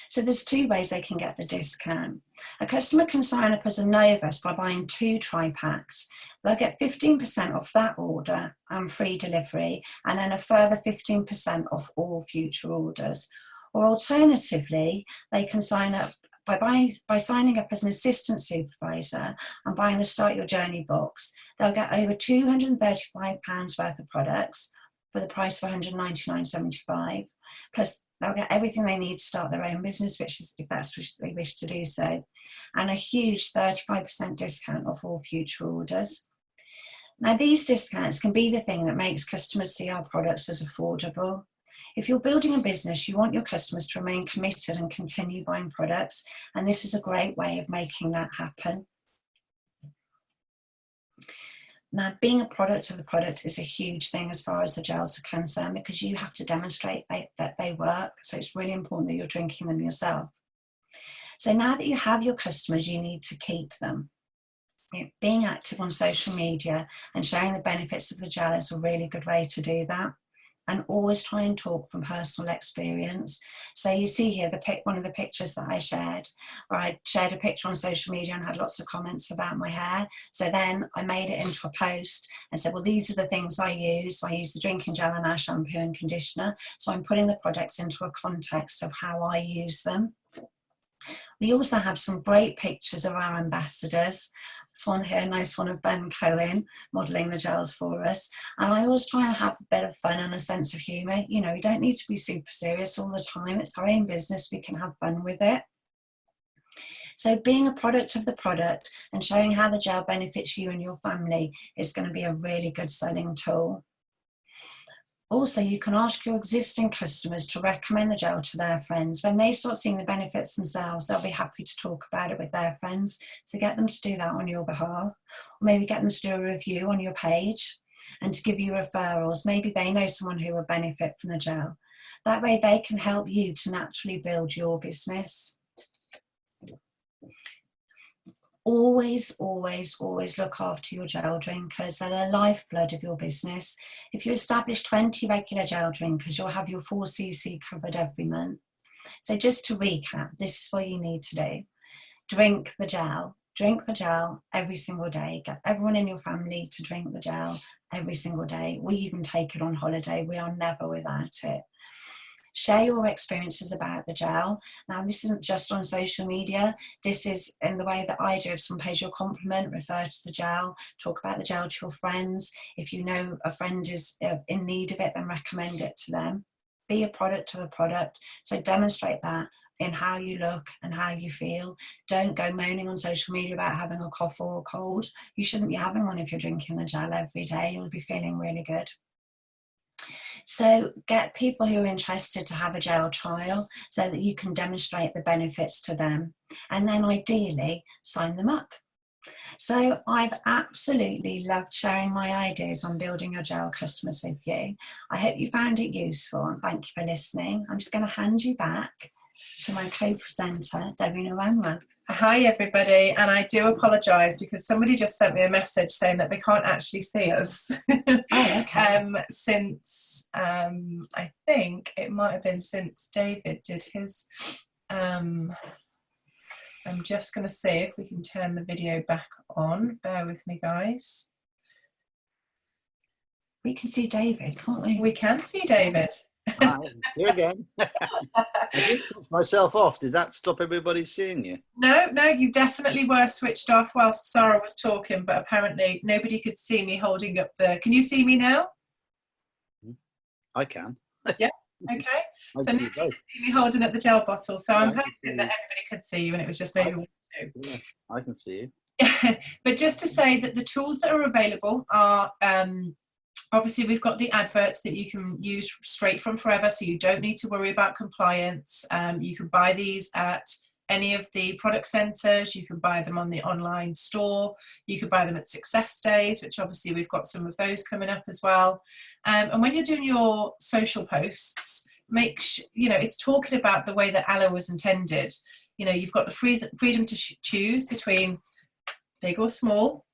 So there's two ways they can get the discount. A customer can sign up as a Novus by buying 2 tri-packs. They'll get 15% off that order and free delivery, and then a further 15% off all future orders. Or alternatively, they can sign up by signing up as an assistant supervisor and buying the Start Your Journey box. They'll get over £235 worth of products for the price of £199.75, plus they'll get everything they need to start their own business, which is if that's what they wish to do so, and a huge 35% discount off all future orders. Now, these discounts can be the thing that makes customers see our products as affordable. If you're building a business, you want your customers to remain committed and continue buying products, and this is a great way of making that happen. Now, being a product of the product is a huge thing as far as the gels are concerned, because you have to demonstrate that they work. So it's really important that you're drinking them yourself. So now that you have your customers, you need to keep them. Being active on social media and sharing the benefits of the gel is a really good way to do that. And always try and talk from personal experience. So you see here one of the pictures that I shared, where I shared a picture on social media and had lots of comments about my hair. So then I made it into a post and said, well, these are the things I use. So I use the drinking gel and our shampoo and conditioner. So I'm putting the products into a context of how I use them. We also have some great pictures of our ambassadors. This one here, a nice one of Ben Cohen modelling the gels for us. And I always try and have a bit of fun and a sense of humour. You know, we don't need to be super serious all the time. It's our own business. We can have fun with it. So being a product of the product and showing how the gel benefits you and your family is going to be a really good selling tool. Also, you can ask your existing customers to recommend the gel to their friends. When they start seeing the benefits themselves, they'll be happy to talk about it with their friends. So get them to do that on your behalf, or maybe get them to do a review on your page and to give you referrals. Maybe they know someone who will benefit from the gel. That way they can help you to naturally build your business. Always, always, always look after your gel drinkers. They're the lifeblood of your business. If you establish 20 regular gel drinkers, you'll have your 4cc covered every month. So just to recap, this is what you need to do. Drink the gel. Drink the gel every single day. Get everyone in your family to drink the gel every single day. We even take it on holiday. We are never without it. Share your experiences about the gel. Now, this isn't just on social media. This is in the way that I do. If someone pays you a compliment, refer to the gel. Talk about the gel to your friends. If you know a friend is in need of it, then recommend it to them. Be a product of a product. So demonstrate that in how you look and how you feel. Don't go moaning on social media about having a cough or a cold. You shouldn't be having one if you're drinking the gel every day. You'll be feeling really good. So get people who are interested to have a gel trial so that you can demonstrate the benefits to them, and then ideally sign them up. So I've absolutely loved sharing my ideas on building your gel customers with you. I hope you found it useful, and thank you for listening. I'm just going to hand you back to my co-presenter, Debbie Nwangwa. Hi everybody, and I do apologise because somebody just sent me a message saying that they can't actually see us. Oh, okay. Since I think it might have been since David did his. I'm just going to see if we can turn the video back on. Bear with me, guys. We can see David, can't we? We can see David. Ah, here again. I did switch myself off. Did that stop everybody seeing you? No, you definitely were switched off whilst Sarah was talking, but apparently nobody could see me holding up the... Can you see me now? I can. Yeah, okay. I So can nobody do both. could see me holding up the gel bottle, so I'm Yeah, I can hoping see that you. everybody could see you and it was just maybe one or two. Yeah, I can see you. But just to say that the tools that are available are obviously we've got the adverts that you can use straight from Forever, so you don't need to worry about compliance. You can buy these at any of the product centres, you can buy them on the online store, you can buy them at Success Days, which obviously we've got some of those coming up as well. And when you're doing your social posts, make sure, you know, it's talking about the way that Aloe was intended. You know, you've got the freedom to choose between big or small.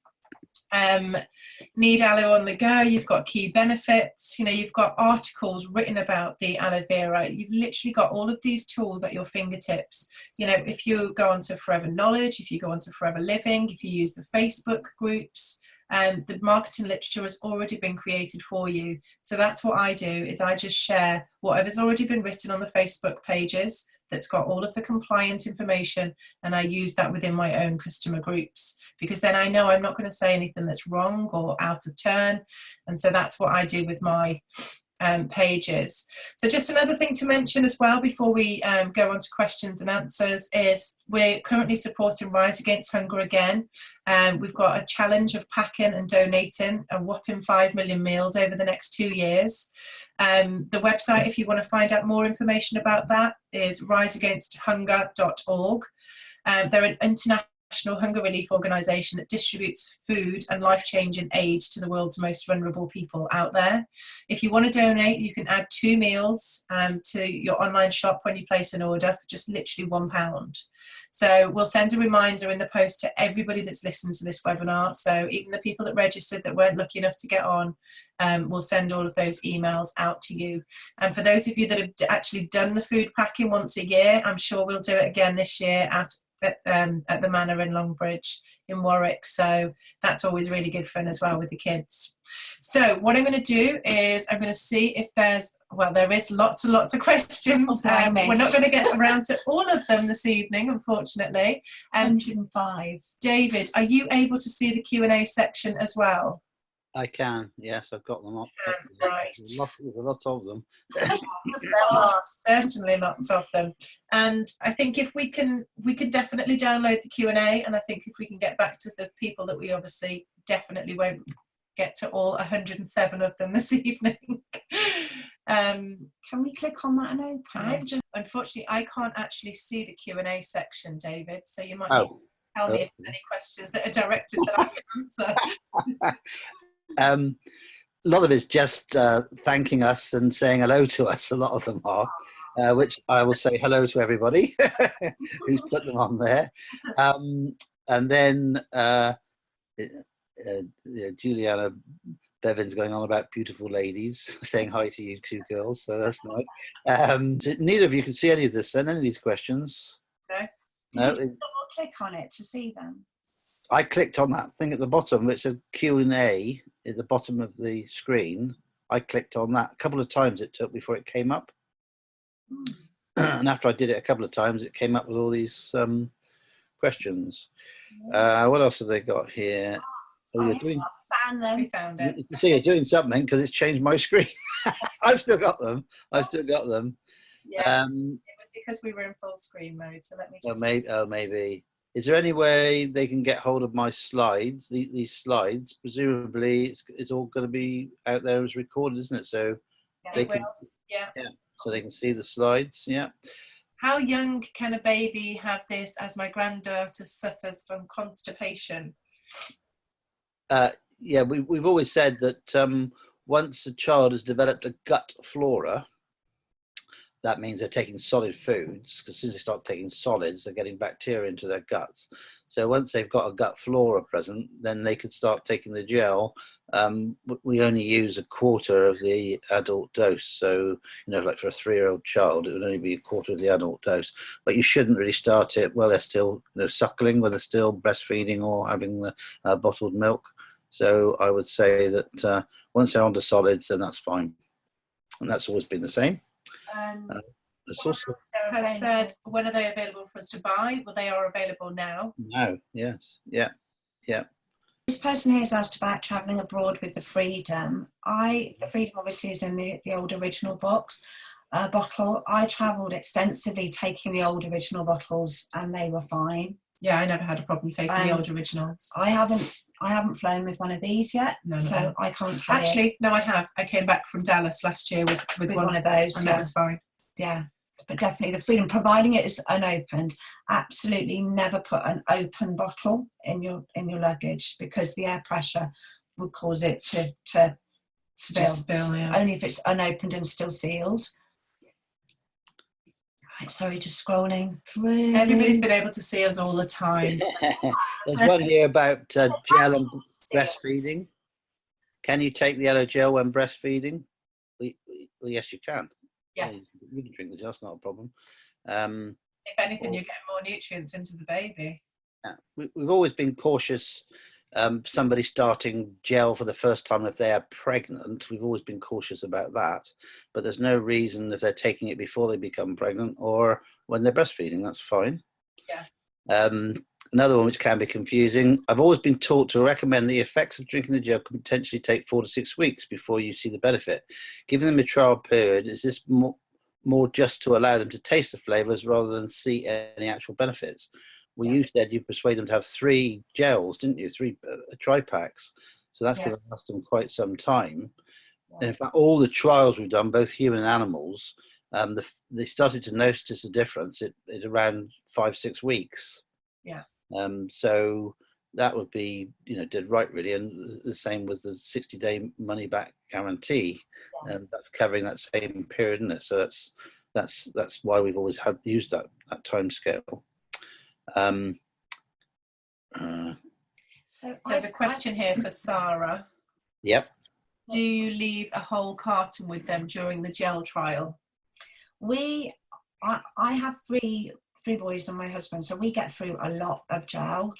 Need aloe on the go, you've got key benefits, you know, you've got articles written about the aloe vera. You've literally got all of these tools at your fingertips. You know, if you go onto Forever Knowledge, if you go onto Forever Living, if you use the Facebook groups, the marketing literature has already been created for you. So that's what I do, is I just share whatever's already been written on the Facebook pages that's got all of the compliant information, and I use that within my own customer groups, because then I know I'm not going to say anything that's wrong or out of turn. And so that's what I do with my pages. So just another thing to mention as well before we go on to questions and answers is we're currently supporting Rise Against Hunger again. We've got a challenge of packing and donating a whopping 5 million meals over the next 2 years. The website, if you want to find out more information about that, is riseagainsthunger.org. They're an international hunger relief organisation that distributes food and life-changing aid to the world's most vulnerable people out there. If you want to donate, you can add 2 meals to your online shop when you place an order for just literally £1. So we'll send a reminder in the post to everybody that's listened to this webinar. So even the people that registered that weren't lucky enough to get on, we'll send all of those emails out to you. And for those of you that have actually done the food packing once a year, I'm sure we'll do it again this year at the Manor in Longbridge in Warwick. So that's always really good fun as well with the kids. So what I'm going to do is I'm going to see if there's, well, there is lots and lots of questions. We're not going to get around to all of them this evening, unfortunately. 105. David, are you able to see the Q&A section as well? I can, yes, I've got them up. Right. There's a lot of them. There are certainly lots of them, and I think if we can definitely download the Q&A, and I think if we can get back to the people that we obviously definitely won't get to all 107 of them this evening. Can we click on that and open it? Unfortunately, I can't actually see the Q&A section, David, so you might Oh. tell me if there's any questions that are directed that I can answer. A lot of it's just thanking us and saying hello to us. A lot of them are, which I will say hello to everybody who's put them on there. And then Juliana Bevan's going on about beautiful ladies, saying hi to you 2 girls, so that's nice. Neither of you can see any of this then, any of these questions? No. No. Did you double click on it to see them? I clicked on that thing at the bottom which said Q&A at the bottom of the screen. I clicked on that. A couple of times it took before it came up. And after I did it a couple of times, it came up with all these questions. What else have they got here? Oh, you're doing... Found them. We found it. You can see you're doing something because it's changed my screen. I've still got them. Yeah, it was because we were in full screen mode, so let me just... Maybe. Is there any way they can get hold of my slides, these slides? Presumably it's all going to be out there as recorded, isn't it? So Yeah, they it can, will. Yeah. so they can see the slides. Yeah. How young can a baby have this, as my granddaughter suffers from constipation? Yeah, we've always said that once a child has developed a gut flora, that means they're taking solid foods, because as soon as they start taking solids, they're getting bacteria into their guts. So once they've got a gut flora present, then they can start taking the gel. We only use 1/4 of the adult dose. So, like for a 3-year-old child, it would only be 1/4 of the adult dose. But you shouldn't really start it while they're still suckling, whether they're still breastfeeding or having the bottled milk. So I would say that once they're onto solids, then that's fine. And that's always been the same. It's also Sarah has said, when are they available for us to buy? Well, they are available now. now, yes, yeah. This person here has asked about travelling abroad with the Freedom. The Freedom obviously is in the old original bottle. I travelled extensively taking the old original bottles, and they were fine. Yeah, I never had a problem taking the old originals. I haven't flown with one of these yet, so I can't tell you. Actually, no, I have. I came back from Dallas last year with one of those, and that was fine. Yeah, but definitely the Freedom, providing it is unopened, absolutely never put an open bottle in your luggage, because the air pressure would cause it to spill. Yeah. Only if it's unopened and still sealed. Right, sorry, just scrolling through. Everybody's been able to see us all the time. There's one here about gel and breastfeeding. Can you take the yellow gel when breastfeeding? Well, yes, you can. Yeah. You can drink the gel, it's not a problem. If anything, you're getting more nutrients into the baby. Yeah. We've always been cautious. Somebody starting gel for the first time, if they are pregnant, we've always been cautious about that. But there's no reason if they're taking it before they become pregnant or when they're breastfeeding, that's fine. Yeah. Another one which can be confusing. I've always been taught to recommend the effects of drinking the gel can potentially take 4 to 6 weeks before you see the benefit. Given them a trial period, is this more just to allow them to taste the flavours rather than see any actual benefits? Well, you said you persuade them to have 3 gels, didn't you? 3 tri-packs. So that's going to last them quite some time. Yeah. And in fact, all the trials we've done, both human and animals, they started to notice a difference at around 5-6 weeks. Yeah. So that would be, dead right, really. And the same with the 60-day money-back guarantee. Yeah. That's covering that same period, isn't it? So that's why we've always used that time scale. So there's a question here for Sarah. Yep. Do you leave a whole carton with them during the gel trial? I have three boys and my husband, so we get through a lot of gel.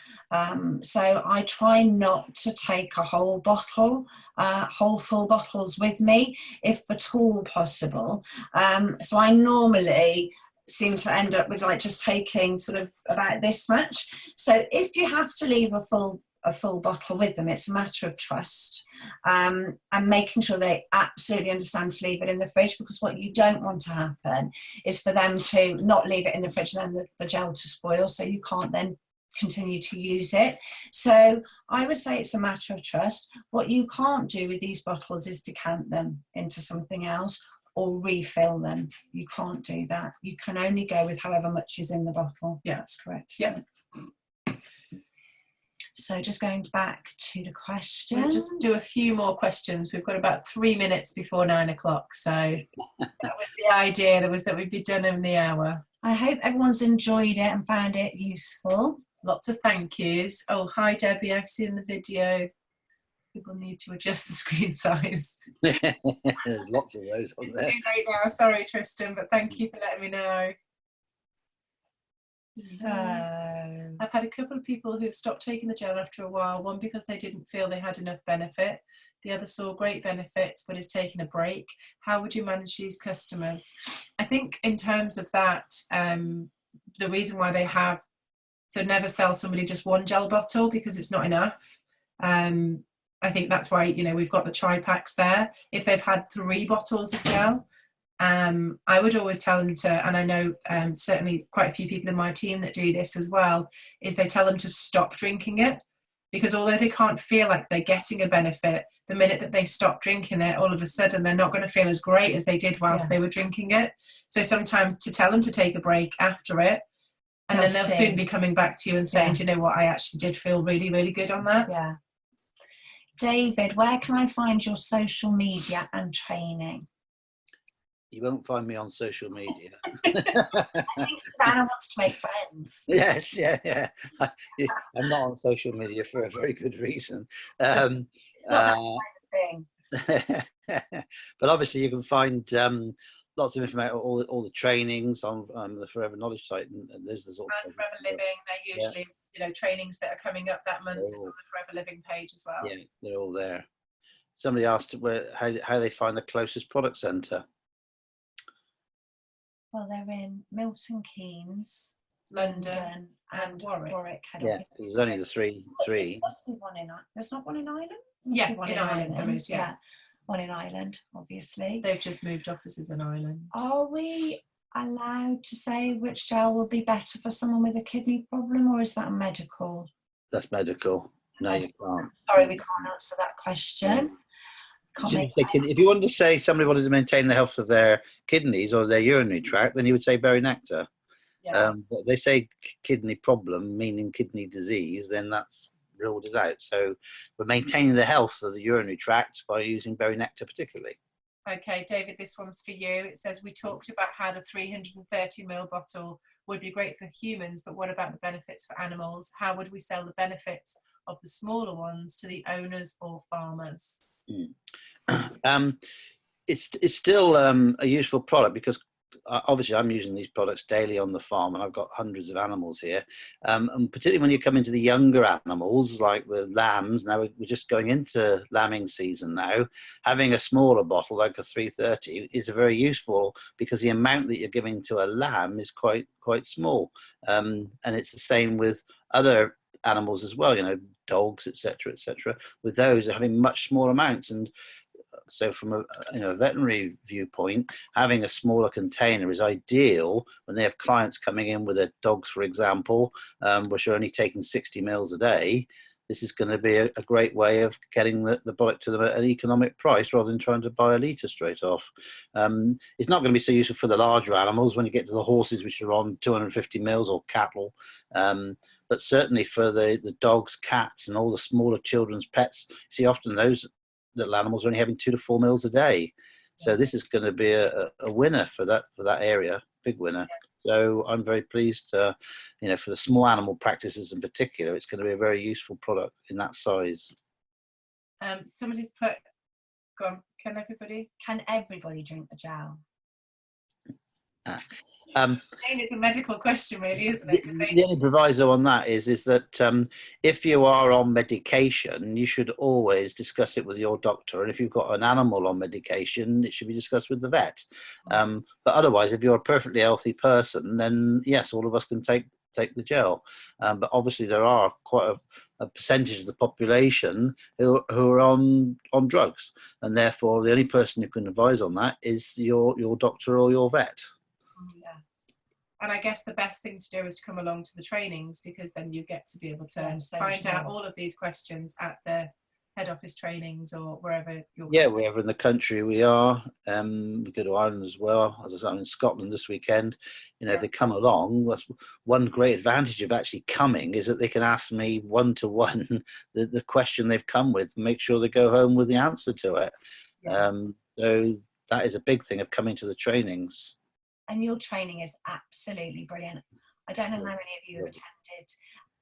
So I try not to take a whole bottle, whole full bottles with me, if at all possible. So I normally seem to end up with just taking sort of about this much. So if you have to leave a full bottle with them, it's a matter of trust, and making sure they absolutely understand to leave it in the fridge, because what you don't want to happen is for them to not leave it in the fridge and then the gel to spoil, so you can't then continue to use it. So I would say it's a matter of trust. What you can't do with these bottles is decant them into something else or refill them. You can't do that. You can only go with however much is in the bottle. Yeah, that's correct. Yeah. So just going back to the question. We'll just do a few more questions. We've got about 3 minutes before 9 o'clock. So that was the idea, that we'd be done in the hour. I hope everyone's enjoyed it and found it useful. Lots of thank yous. Oh, hi Debbie, I've seen the video. People need to adjust the screen size. There's lots of those on there. It's too late now. Sorry, Tristan, but thank you for letting me know. So I've had a couple of people who've stopped taking the gel after a while. One because they didn't feel they had enough benefit. The other saw great benefits but is taking a break. How would you manage these customers? I think in terms of that, the reason why they have, so never sell somebody just one gel bottle because it's not enough. I think that's why, we've got the tri-packs there. If they've had 3 bottles of gel, I would always tell them to, and I know certainly quite a few people in my team that do this as well, is they tell them to stop drinking it, because although they can't feel like they're getting a benefit, the minute that they stop drinking it, all of a sudden they're not going to feel as great as they did whilst they were drinking it. So sometimes to tell them to take a break after it, and then they'll soon be coming back to you and saying, do you know what, I actually did feel really, really good on that. Yeah. David, where can I find your social media and training? You won't find me on social media. I think Savannah wants to make friends. Yes, yeah. I'm not on social media for a very good reason. It's not that kind of thing. But obviously you can find lots of information, all the trainings on the Forever Knowledge site, and there's all. And Forever Living, they're usually you know, trainings that are coming up that month. It's on Oh, the Forever Living page as well. yeah, they're all there. Somebody asked how they find the closest product centre. Well, they're in Milton Keynes, London and Warwick. head Yeah, office. there's only the three. There must be one in. There's not one in Ireland. Must Yeah, be one in Ireland there is, yeah. One in Ireland, obviously. They've just moved offices in Ireland. Are we allowed to say which gel will be better for someone with a kidney problem, or is that medical? That's medical. No, you can't. Sorry, we can't answer that question. If you wanted to say somebody wanted to maintain the health of their kidneys or their urinary tract, then you would say berry nectar. Yeah. But they say kidney problem, meaning kidney disease, then that's ruled it out. So we're maintaining the health of the urinary tract by using berry nectar particularly. Okay, David, this one's for you. It says, we talked about how the 330ml bottle would be great for humans, but what about the benefits for animals? How would we sell the benefits of the smaller ones to the owners or farmers? It's still a useful product because obviously I'm using these products daily on the farm, and I've got hundreds of animals here. And particularly when you come into the younger animals, like the lambs, now we're just going into lambing season now, having a smaller bottle like a 330 is very useful because the amount that you're giving to a lamb is quite small. And it's the same with other animals as well, you know, dogs, etc., etc. With those, they're having much smaller amounts. And so from a veterinary viewpoint, having a smaller container is ideal when they have clients coming in with their dogs, for example, which are only taking 60 mils a day. This is going to be a great way of getting the product to them at an economic price rather than trying to buy a litre straight off. It's not going to be so useful for the larger animals when you get to the horses, which are on 250 mils, or cattle. But certainly for the dogs, cats, and all the smaller children's pets, see often those little animals are only having 2 to 4 mils a day. So this is going to be a winner for that area, big winner. So I'm very pleased, for the small animal practices in particular, it's going to be a very useful product in that size. Somebody's put, go on, can everybody drink the gel? It's a medical question, really, isn't it? The only proviso on that is that if you are on medication, you should always discuss it with your doctor. And if you've got an animal on medication, it should be discussed with the vet. But otherwise, if you're a perfectly healthy person, then yes, all of us can take the gel. But obviously, there are quite a percentage of the population who are on drugs, and therefore the only person who can advise on that is your doctor or your vet. Yeah. And I guess the best thing to do is to come along to the trainings, because then you get to be able to find out all of these questions at the head office trainings or wherever you're. Yeah, wherever in the country we are. We go to Ireland as well. As I said, I'm in Scotland this weekend. If they come along, that's one great advantage of actually coming, is that they can ask me one-to-one the question they've come with, and make sure they go home with the answer to it. Yeah. So that is a big thing of coming to the trainings. And your training is absolutely brilliant. I don't know how many of you have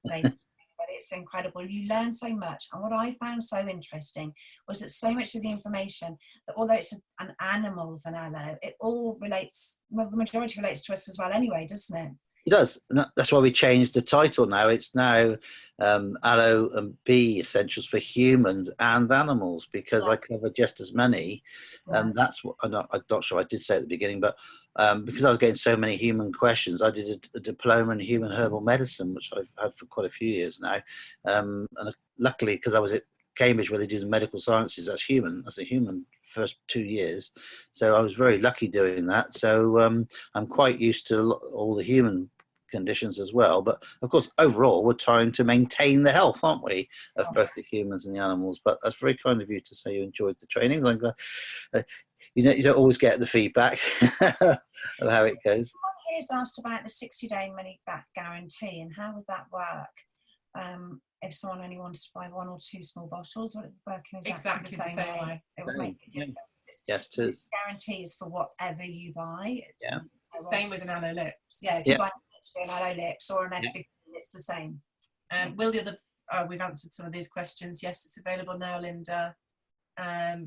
attended, but it's incredible. You learn so much. And what I found so interesting was that so much of the information, that although it's an animals and aloe, it all relates, well, the majority relates to us as well anyway, doesn't it? It does. And that's why we changed the title now. It's now Aloe and Bee Essentials for Humans and Animals, because I cover just as many. And that's what, I'm not sure I did say at the beginning, but because I was getting so many human questions, I did a diploma in human herbal medicine, which I've had for quite a few years now. And luckily, because I was at Cambridge where they do the medical sciences, that's a human first 2 years. So I was very lucky doing that. So I'm quite used to all the human conditions as well. But of course, overall, we're trying to maintain the health, aren't we, of both the humans and the animals. But that's very kind of you to say you enjoyed the trainings. I'm glad. You don't always get the feedback of how it goes. Someone here's asked about the 60-day money-back guarantee, and how would that work? If someone only wanted to buy 1 or 2 small bottles, would it work exactly the same way? It would make a difference. Yes, it is. Guarantees for whatever you buy. Yeah. Same with an aloe lips. Yeah, if you buy an aloe lips or an F15, it's the same. We've answered some of these questions. Yes, it's available now, Linda.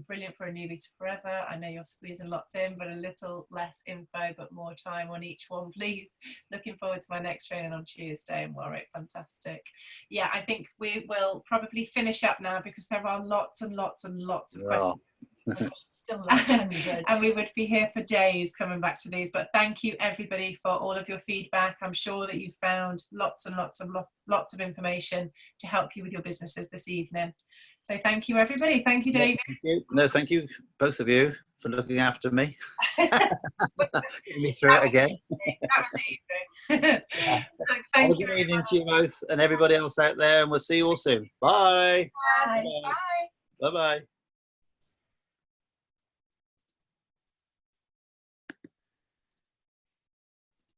Brilliant for a newbie to forever. I know you're squeezing lots in, but a little less info, but more time on each one, please. Looking forward to my next training on Tuesday in Warwick. Fantastic. Yeah, I think we will probably finish up now because there are lots and lots and lots of questions. Still like hundreds. And we would be here for days coming back to these, but thank you everybody for all of your feedback. I'm sure that you found lots and lots of information to help you with your businesses this evening. So thank you everybody. Thank you, David. Thank you. No, thank you both of you for looking after me. Getting me through it again. That was easy. Have a Thank you good very evening much. to you both and everybody else out there, and we'll see you all soon. Bye. Bye. Bye. Bye bye.